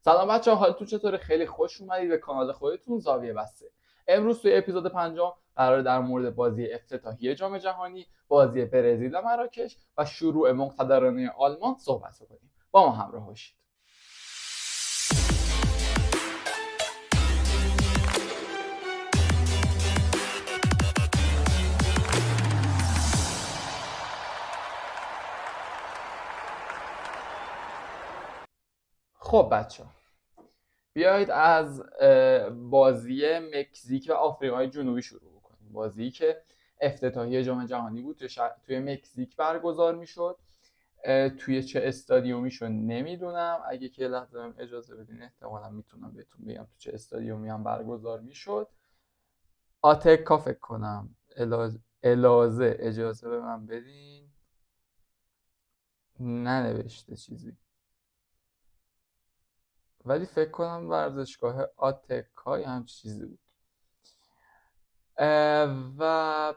سلام بچه‌ها، حالتون چطوره؟ خیلی خوش اومدید به کانال خودتون زاویه بسته. امروز توی اپیزود 5 قرار در مورد بازی افتتاحیه جام جهانی، بازی برزیل و مراکش و شروع مقتدرانه آلمان صحبت کنیم. با ما همراه باشید. خب بچه‌ها، بیایید از بازی مکزیک و آفریقای جنوبی شروع کنیم. بازی که افتتاحیه جام جهانی بود توی مکزیک برگزار میشد. توی چه استادیومی شو نمیدونم، اگه که لحظه بهم اجازه بدین احتمالا میتونم بهتون بگم تو چه استادیومی هم برگزار میشد. آتکا فکر کنم. الازه اجازه به من بدین، ننوشته چیزی، ولی فکر کنم ورزشگاه آتکا یا هم چیزی بود. و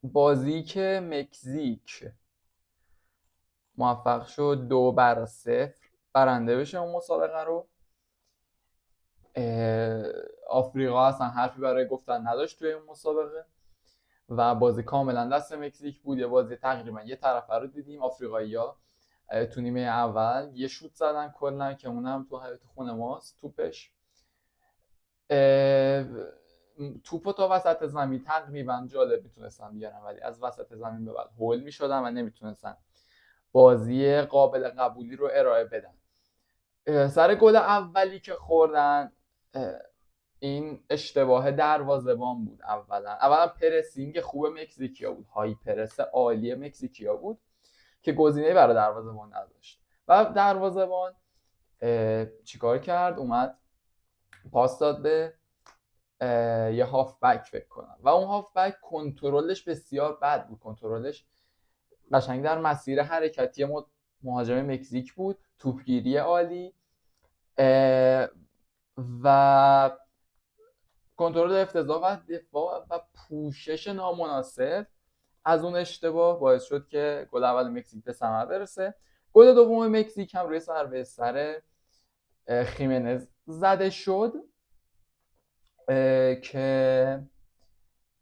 بازی که مکزیک موفق شد 2-0 برنده بشه اون مسابقه رو. آفریقا اصلا حرفی برای گفتن نداشت توی اون مسابقه و بازی کاملا دست مکزیک بود. یه بازی تقریبا یه طرفه رو دیدیم. آفریقایی‌ها تو نیمه اول یه شوت زدن کلا که اونم تو حیاط خونه ماست. توپش توپو تا وسط زمین تقریبا جالب میتونستن بیارن، ولی از وسط زمین به بعد هول میشدن و نمیتونستن بازی قابل قبولی رو ارائه بدن. سر گل اولی که خوردن این اشتباه دروازه‌بان بود. اولا پرسینگ خوب مکزیکیا بود، های پرس عالی مکزیکیا بود که گزینه‌ای برای دروازه‌بان نداشت و دروازه‌بان چیکار کرد؟ اومد پاس داد به یه هافبک فکر کنم و اون هافبک کنترلش بسیار بد بود. کنترلش قشنگ در مسیر حرکتی مهاجم مکزیک بود. توپگیری عالی و کنترل افتضاح و دفاع و پوشش نامناسب از اون اشتباه باعث شد که گل اول مکزیک به ثمر برسه. گل دوم مکزیک هم روی ضربه سر خیمنز زده شد که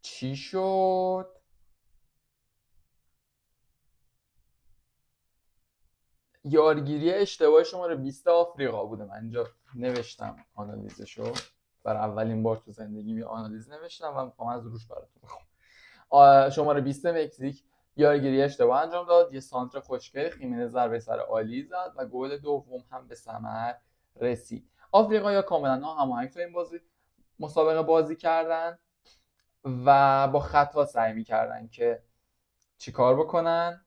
چی شد؟ یارگیری اشتباه شماره 20 آفریقا بوده. من اینجا نوشتم آنالیزشو، برای اولین بار تو زندگی آنالیز نوشتم و میخوام از روش براتون بخونم. شماره 20 مکزیک یارگیری اشتباه انجام داد، یه سانتر خوشگل خیمنز ضربه سر عالی زد و گل دوم هم به ثمر رسید. آفریقایی‌ها کاملا ناهماهنگ تو این مسابقه بازی کردن و با خطا سعی می‌کردن که چیکار بکنن؟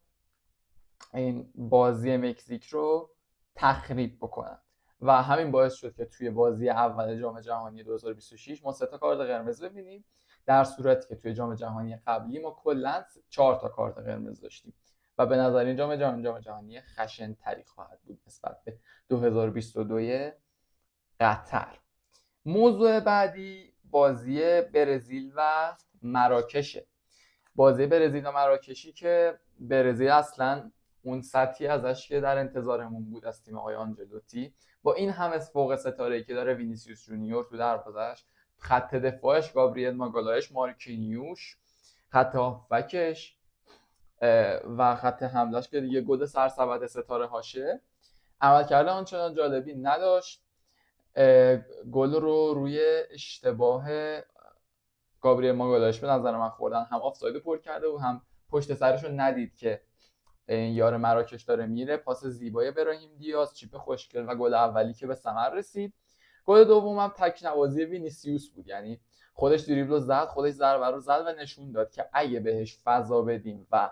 این بازی مکزیک رو تخریب بکنن و همین باعث شد که توی بازی اول جام جهانی 2026 ما 3 تا کارت قرمز ببینیم، در صورتی که توی جام جهانی قبلی ما کلا 4 تا کارت قرمز داشتیم و به نظر این جام جهانی خشن تری خواهد بود نسبت به 2022 قطر. موضوع بعدی بازی برزیل و مراکشه. بازی برزیل و مراکشی که برزیل اصلا اون سطحی ازش که در انتظارمون بود از تیم آقای آنجلوتی، با این همه فوق ستاره‌ای که داره، وینیسیوس جونیور تو دروازه‌اش، خط دفاعش گابریل ماگالایش، مارکینیوش، خط هافبکش و خط حملهش که دیگه گل سرسبد ستاره هاشه، عملکرد آنچنان جالبی نداشت. گل رو روی اشتباه گابریل ماگالایش به نظر من خوردن، هم آفساید پر کرده و هم پشت سرش رو ندید که این یار مراکش داره میره. پاس زیبای ابراهیم دیاز، چیپ خوشگل و گل اولی که به ثمر رسید. گل دوم هم تکنوازی وینیسیوس بود، یعنی خودش دریبل زد، خودش ضربه رو زد و نشون داد که اگه بهش فضا بدیم و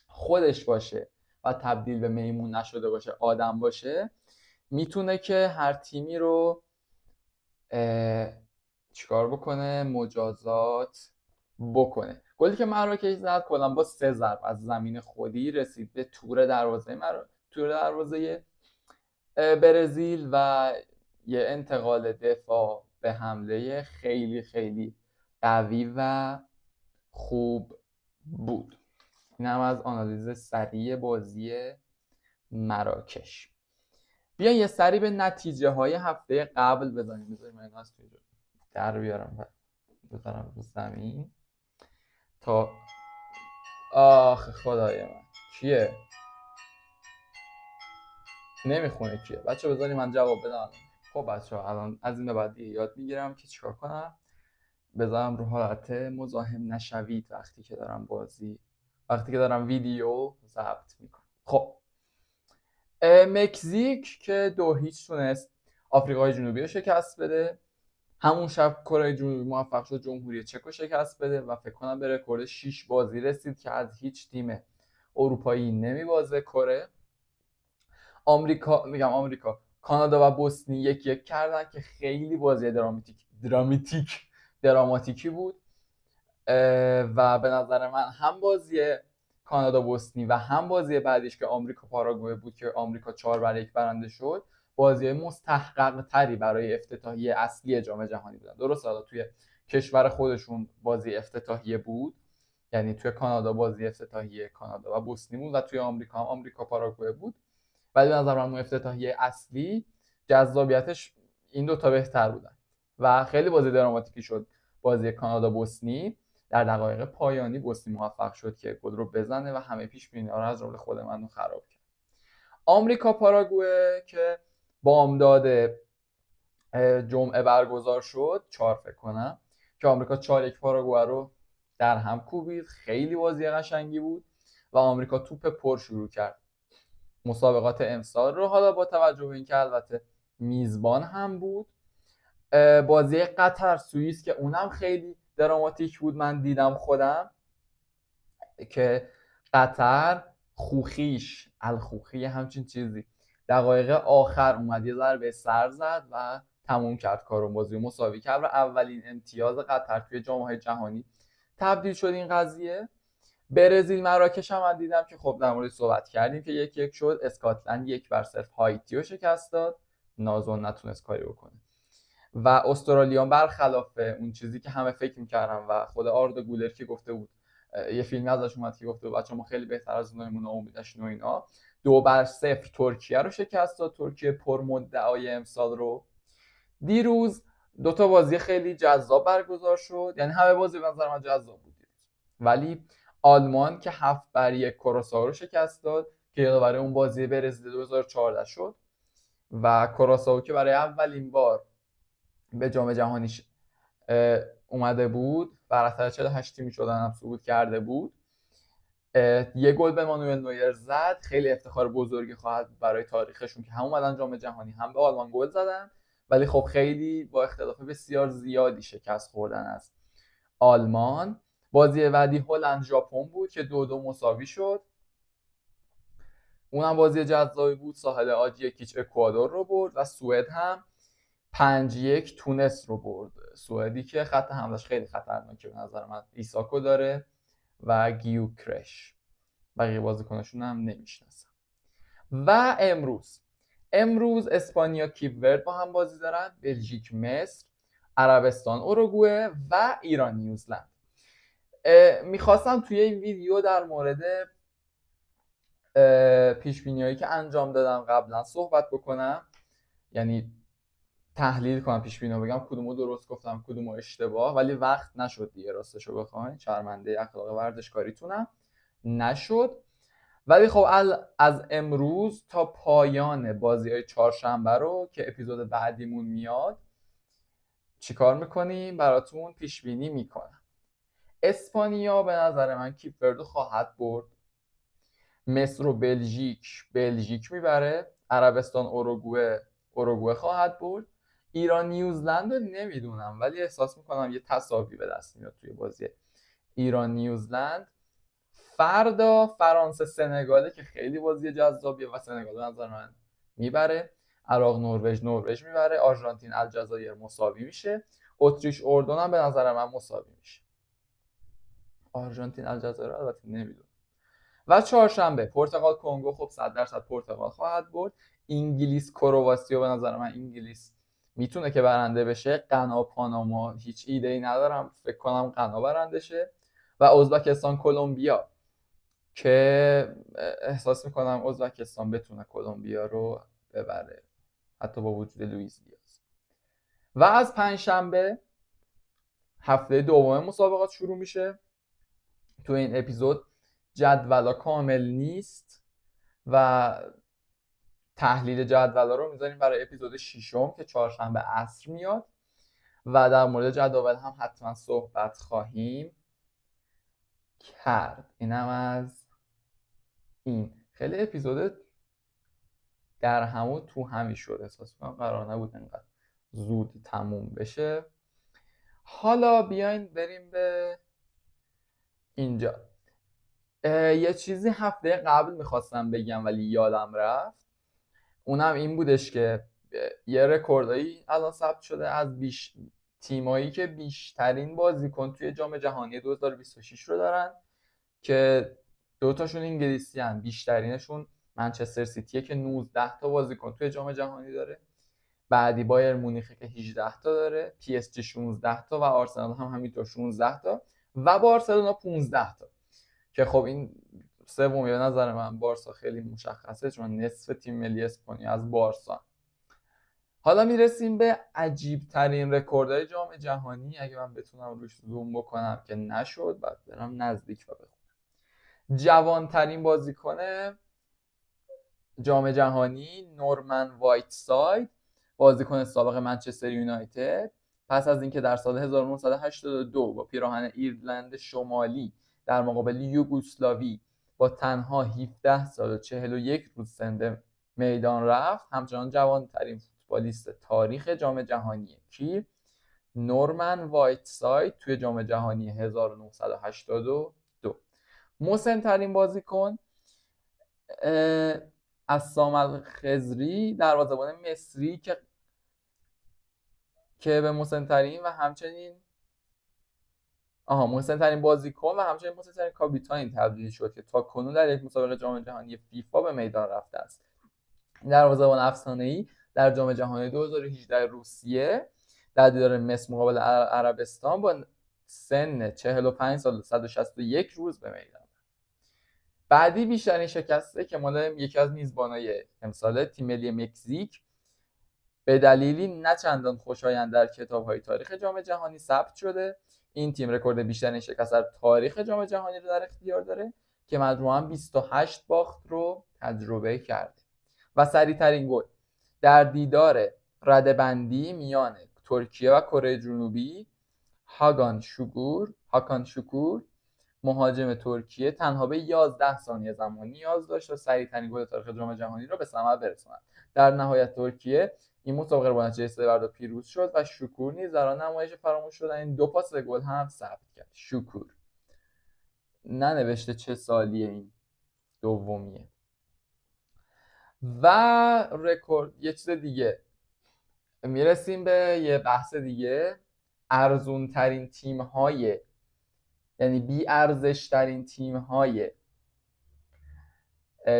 خودش باشه و تبدیل به میمون نشده باشه، آدم باشه، میتونه که هر تیمی رو چیکار بکنه؟ مجازات بکنه. گلی که مراکش زد کلا با 3 ضرب از زمین خودی رسید به تور دروازه برزیل و یه انتقال دفاع به حمله خیلی خیلی قوی و خوب بود. این هم از آنالیز سریع بازی مراکش. بیاین یه سری به نتیجه های هفته قبل بزنیم. بذاریم من از توی در بیارم و بذارم رو زمین تا آخ خدای من کیه نمیخونه کیه بچه. بذاریم من جواب بدم. خب بچه ها الان از این به بعد یاد میگیرم که چیکار کنم. بذارم رو حالت مزاحم نشوید وقتی که دارم ویدیو ضبط میکنم. خب مکزیک که 2-0 تونست آفریقای جنوبی رو شکست بده. همون شب کره جنوبی موفق شد جمهوری چک رو شکست بده و فکر کنم به رکورد 6 بازی رسید که از هیچ تیم اروپایی نمیبازه کره. آمریکا کانادا و بوسنی 1-1 کردن که خیلی بازی دراماتیکی بود و به نظر من هم بازی کانادا بوسنی و هم بازی بعدیش که آمریکا پاراگوئه بود که آمریکا 4-1 برنده شد بازی مستحقق تری برای افتتاحیه اصلی جام جهانی بودن. درسته حالا توی کشور خودشون بازی افتتاحیه بود، یعنی توی کانادا بازی افتتاحیه کانادا و بوسنی بود و توی آمریکا هم آمریکا پاراگوئه بود، ولی به نظر من افتتاحیه اصلی جذابیتش این دوتا بهتر بودن و خیلی بازی دراماتیکی شد. بازی کانادا بوسنی در دقایق پایانی بوسنی موفق شد که گل رو بزنه و همه پیش بینی‌ها رو از جمله خود من رو خراب کرد. آمریکا پاراگوئه که بامداد جمعه برگزار شد 4 فکر کنم که آمریکا 4-1 پاراگوئه رو در هم کوبید. خیلی بازی قشنگی بود و آمریکا توپ پر شروع کرد مسابقات امسال رو. حالا با توجه به اینکه البته میزبان هم بود، بازی قطر سوئیس که اونم خیلی دراماتیک بود من دیدم خودم که قطر الخوخی همچین چیزی دقایق آخر اومد یه ضربه سر زد و تموم کرد کارو، بازی مساوی کرد و اولین امتیاز قطر توی جام‌های جهانی تبدیل شد این قضیه. برزیل مراکش هم من دیدم که خب در مورد صحبت کردیم که 1-1 شد. اسکاتلند 1-0 هایتی رو شکست داد، نازون نتونست کاری بکنه و استرالیا برخلاف اون چیزی که همه فکر می‌کردن و خود آردا گولر که گفته بود، یه فیلمی ازش اومد که گفته بود بچه‌ها ما خیلی بهتر از اوناییم، امیدش و اینا، 2-0 ترکیه رو شکست داد. ترکیه پرمدعای امسال رو. دیروز دوتا بازی خیلی جذاب برگزار شد، یعنی همه بازی به نظر من جذاب بود دیروز، ولی آلمان که 7-1 کراسائو رو شکست داد که یادآور اون بازی برزیل 2014 شد و کراسائو که برای اولین بار به جام جهانی اومده بود بر اثر 48 تیمی شدن هم صعود کرده بود. یه گل به مانوئل نویر زد، خیلی افتخار بزرگی خواهد برای تاریخشون که هم اومدن جام جهانی هم به آلمان گل زدن، ولی خب خیلی با اختلاف بسیار زیادی شکست خوردن از آلمان. بازی بعدی هلند ژاپن بود که 2-2 مساوی شد، اونم بازی جذابی بود. ساحل عاج 1-0 اکوادور رو برد و سوئد هم 5-1 تونس رو برد. سوئدی که خط حملهش خیلی خطرناکه به نظر من، ایساکو داره و گیوکرش، بقیه بازیکناشون هم نمیشناسم. و امروز اسپانیا کیپ ورد با هم بازی دارن، بلژیک مصر، عربستان اوروگوئه و ایران نیوزلند. میخواستم توی این ویدیو در مورد پیش بینیایی که انجام دادم قبلا صحبت بکنم، یعنی تحلیل کنم پیش بینی، بگم کدومو درست گفتم کدومو اشتباه، ولی وقت نشد دیگه راستشو بخواین، شرمنده اخلاق ورزشکاریتونم نشد. ولی خب از امروز تا پایان بازی‌های چهارشنبه رو که اپیزود بعدیمون میاد چیکار میکنیم براتون پیش بینی میکنم. اسپانیا به نظر من کیپ وردو خواهد برد، مصر و بلژیک میبره، عربستان اوروگوئه خواهد برد، ایران نیوزلند رو نمیدونم ولی احساس میکنم یه تساوی به دست میاد توی بازی ایران نیوزلند. فردا فرانسه سنگاله که خیلی بازی جذابیه و سنگال به نظر من میبره، عراق نروژ میبره، آرژانتین الجزایر مساوی میشه، اتریش اردن هم به نظر من مساوی میشه. آرژانتین الجزایر البته نمیدونم. و چهارشنبه پرتغال کنگو، خب 100% پرتغال خواهد برد. انگلیس کرواسی، به نظر من انگلیس میتونه که برنده بشه. غنا پاناما هیچ ایده ای ندارم، فکر کنم غنا برنده شه. و ازبکستان کلمبیا که احساس میکنم ازبکستان بتونه کلمبیا رو ببره. حتی با وجود لوئیس دیاز. و از پنجشنبه هفته دوم مسابقات شروع میشه. تو این اپیزود جدولا کامل نیست و تحلیل جدولا رو میذاریم برای اپیزود ششم که چهارشنبه عصر میاد و در مورد جدول هم حتما صحبت خواهیم کرد. اینم از این. خیلی اپیزود در همون تو همی شد، احساس کنم قرار نبود انقدر زود تموم بشه. حالا بیاین بریم به اینجا. یه چیزی هفته قبل میخواستم بگم ولی یادم رفت، اونم این بودش که یه رکوردایی الان ثبت شده از تیمایی که بیشترین بازیکن توی جام جهانی 2026 رو دارن که دوتاشون انگلیسی هن. بیشترینشون منچستر سیتیه که 19 تا بازیکن توی جام جهانی داره، بعدی بایر مونیخه که 18 تا داره، پی اس جی 16 تا و آرسنال هم همینطور 16 تا و بارسلونا 15 تا که خب این سومی به نظر من بارسا خیلی مشخصه چون نصف تیم ملی اسپانیا از بارسا. حالا میرسیم به عجیب ترین رکوردهای جام جهانی. اگه من بتونم روش زوم بکنم که نشد، بعد برم نزدیک و بخونم. جوانترین بازیکن جام جهانی نورمن وایتساید، بازیکن سابق منچستر یونایتد، پس از اینکه در سال 1982 با پیراهن ایرلند شمالی در مقابل یوگسلاوی با تنها 17 سال و 41 روز سن به میدان رفت، همچنان جوانترین فوتبالیست تاریخ جام جهانیه. کی؟ نورمن وایتساید توی جام جهانی 1982. مسن‌ترین بازیکن عصام الخضری، دروازه‌بان مصری که به مسن‌ترین و همچنین مسن‌ترین بازیکن و همچنین مسن‌ترین کاپیتان تبدیل شد که تا کنون در یک مسابقه جام جهانی فیفا به میدان رفته است. دروازه‌بان افسانه‌ای در جام جهانی 2018 روسیه در دیدار مصر مقابل عربستان با سن 45 سال و 161 روز به میدان. بعدی بیشترین شکسته که مال یکی از میزبانای امسال تیم ملی مکزیک به دلیلی نه چندان خوشایند در کتاب‌های تاریخ جام جهانی ثبت شده. این تیم رکورد بیشترین شکست در تاریخ جام جهانی رو در اختیار داره که مجموعاً 28 باخت رو تجربه کرده. و سریع‌ترین گل در دیدار رده‌بندی میان ترکیه و کره جنوبی، هاکان شکور مهاجم ترکیه تنها به 11 ثانیه زمان نیاز داشت تا سریع‌ترین گل تاریخ جام جهانی را به ثمر برساند. در نهایت ترکیه این مسابقه رو با نتیجه 3-2 پیروز شد و شکور نیز در آن نمایش فراموش شدن این 2 پاس گل هم ثبت کرد. شکور ننوشته چه سالیه، این دومیه. و رکورد یه چیز دیگه، میرسیم به یه بحث دیگه. ارزون ترین تیم های، یعنی بی ارزش ترین تیم های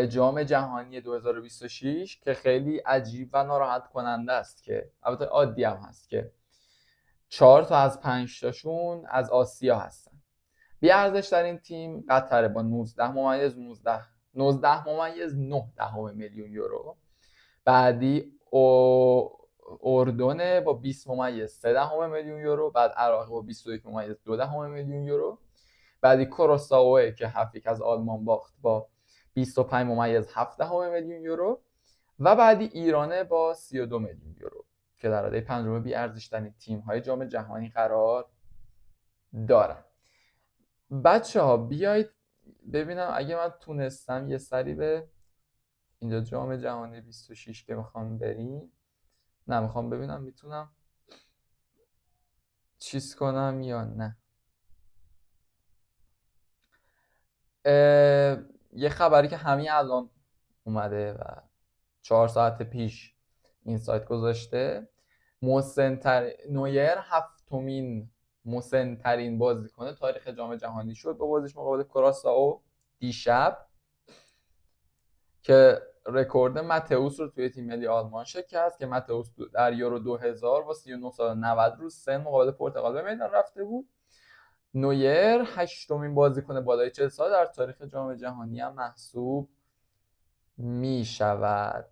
جام جهانی 2026 که خیلی عجیب و ناراحت کننده است، که البته عادی هم هست که 4 تا از 5 تاشون از آسیا هستن. بی ارزش ترین تیم قطر با 19.9 میلیون یورو. بعدی اردن با 20.3 میلیون یورو. بعد عراق با 21.2 میلیون یورو. بعدی کروسائو که 7-1 از آلمان باخت با 25.7 میلیون یورو. و بعدی ایران با 32 میلیون یورو که در رده پنجم بی ارزش ترین تیم های جام جهانی قرار دارن. بچه ها بیایید ببینم اگه من تونستم یه سری به اینجا جام جهانی 26 که میخوام بریم، میخوام ببینم میتونم چیز کنم یا نه. یه خبری که همین الان اومده و 4 ساعت پیش این سایت گذاشته، نویر 7مین مسن‌ترین بازیکن تاریخ جام جهانی شد با بازیش مقابل کروسائو دیشب، که رکورد ماتئوس رو توی تیم ملی آلمان شکست که ماتئوس در یورو 2000 با 39 سال و 90 روز سن مقابل پرتغال به میدان رفته بود. نویر 8مین بازیکن بالای 40 سال در تاریخ جام جهانی هم محسوب می شود.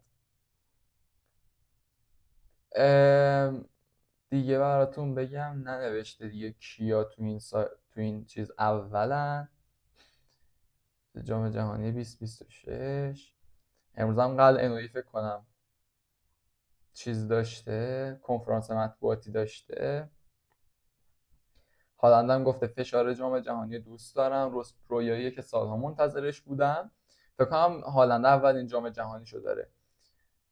دیگه براتون بگم ننوشته دیگه کیا تو این چیز اولن. جام جهانی 2026 امروز هم قلعه نوعی فکر کنم چیز داشته، کنفرانس مطبوعاتی داشته. هالند هم گفته فشار جام جهانی دوست دارم، رویاییه که سالها منتظرش بودم. فکر کنم هالند اولین جام جهانیشو داره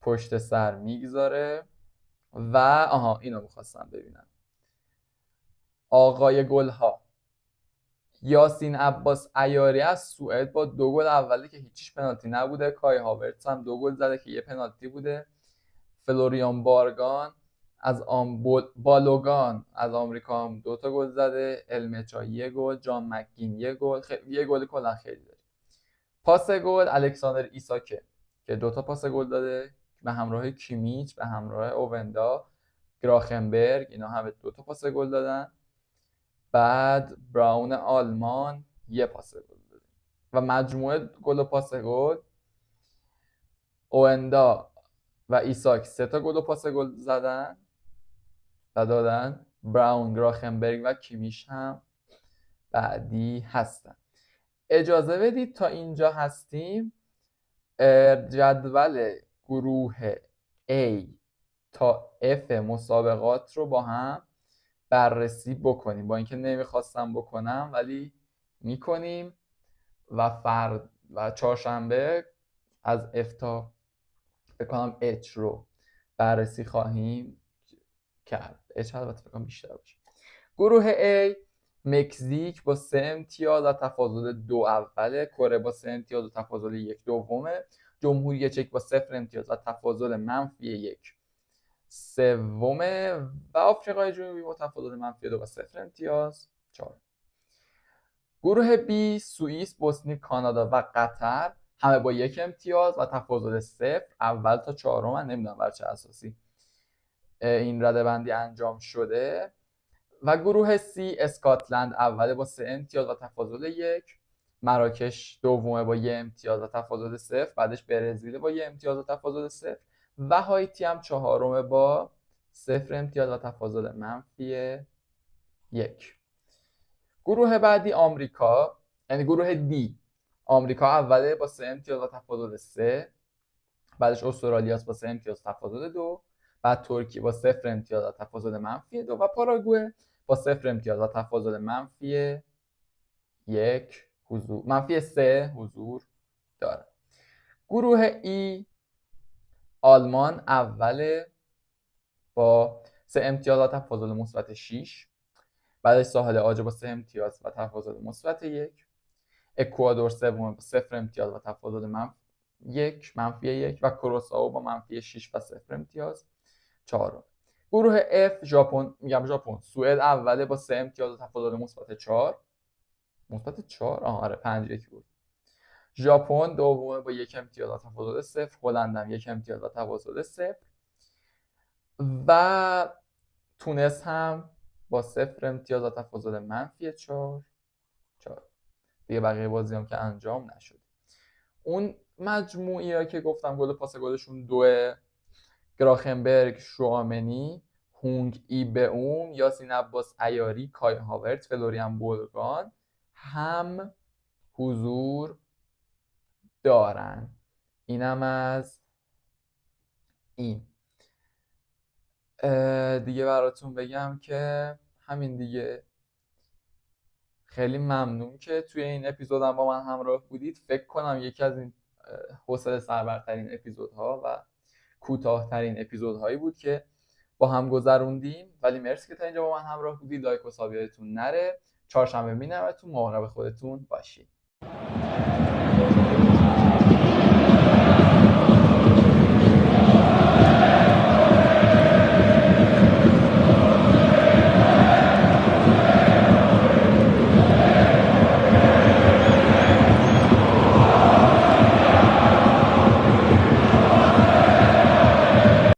پشت سر میگذاره. و اینو میخواستم ببینم، آقای گلها یاسین عباس عیاری از سوئد با 2 گل اولی که هیچیش پنالتی نبوده، کای هاورتس هم 2 گل زده که یه پنالتی بوده، فلوریان بارگان از بالوگان از آمریکا هم 2 تا گل زده، المچا 1 گل، جان مکگین 1 گل، یه گل کلا خیلی داره. پاس گل الکساندر ایساکه که 2 تا پاس گل داده به همراه کیمیچ، به همراه اووندا، گراخنبرگ، اینا همه 2 تا پاس گل دادن. بعد براون آلمان 1 پاس گل داده و مجموعه گل و پاس گل اووندا و ایساک 3 تا گل و پاس گل زدن و دادن. براون، گراخنبرگ و کیمیش هم بعدی هستن. اجازه بدید تا اینجا هستیم جدول گروه A تا F مسابقات رو با هم بررسی بکنیم، با اینکه نمیخواستم بکنم ولی میکنیم و چهارشنبه از F تا بکنم H رو بررسی خواهیم کرد. H البته فکرم بیشتر باشه. گروه A مکزیک با 3 امتیاز و تفاضل 2 اوله، کره با 3 امتیاز و تفاضل 1 دومه، جمهوری چک با 0 امتیاز و تفاضل -1 سومه و آفریقای جنوبی با تفاضل -2 و 0 امتیاز 4. گروه B سوئیس، بوسنی، کانادا و قطر همه با 1 امتیاز و تفاضل 0 اول تا 4. من نمیدونم بر چه اساسی این رده‌بندی انجام شده. و گروه C اسکاتلند اوله با 3 امتیاز و تفاضل 1، مراکش دومه با 1 امتیاز و تفاضل 0، بعدش برزیل با 1 امتیاز و تفاضل 0 و هایتی هم 4 با 0 امتیاز و تفاضل -1. گروه بعدی آمریکا، یعنی گروه D، آمریکا اوله با 3 امتیاز و تفاضل 3، بعدش استرالیا با 3 امتیاز و تفاضل 2، بعد ترکیه با 0 امتیاز و تفاضل -2 و پاراگوئه با 0 امتیاز و تفاضل -3 حضور داره. گروه E آلمان اوله با 3 امتیاز و تفاضل مثبت 6، بعدش ساحل عاجه با 3 امتیاز و تفاضل مثبت 1، اکوادور سوم با 0 امتیاز و تفاضل -1 و کروسائو با -6 و 0 امتیاز 4. گروه F ژاپن سوئد اوله با 3 امتیاز و تفاضل مثبت 4 آره 5-1 بود. ژاپن دومه با 1 امتیاز و تفاضل 0، هلند هم 1 امتیاز و تفاضل 0 و تونس هم با 0 امتیاز و تفاضل -4. دیگه بقیه بازی هم که انجام نشد. اون مجموعی ها که گفتم گل پاس گلشون 2، گراخنبرگ، شوامنی، هونگ ای بئوم، یاسین عباس عیاری، کای هاورت، فلوریان بولگان هم حضور دارن. اینم از این. دیگه براتون بگم که همین دیگه. خیلی ممنون که توی این اپیزودم با من همراه بودید. فکر کنم یکی از این حوصله سربرترین اپیزودها و کوتاه‌ترین اپیزودهایی بود که با هم گذروندیم، ولی مرسی که تا اینجا با من همراه بودید. لایک و ساب یادتون نره. چهارشنبه میبینمتون. مراقب خودتون باشید.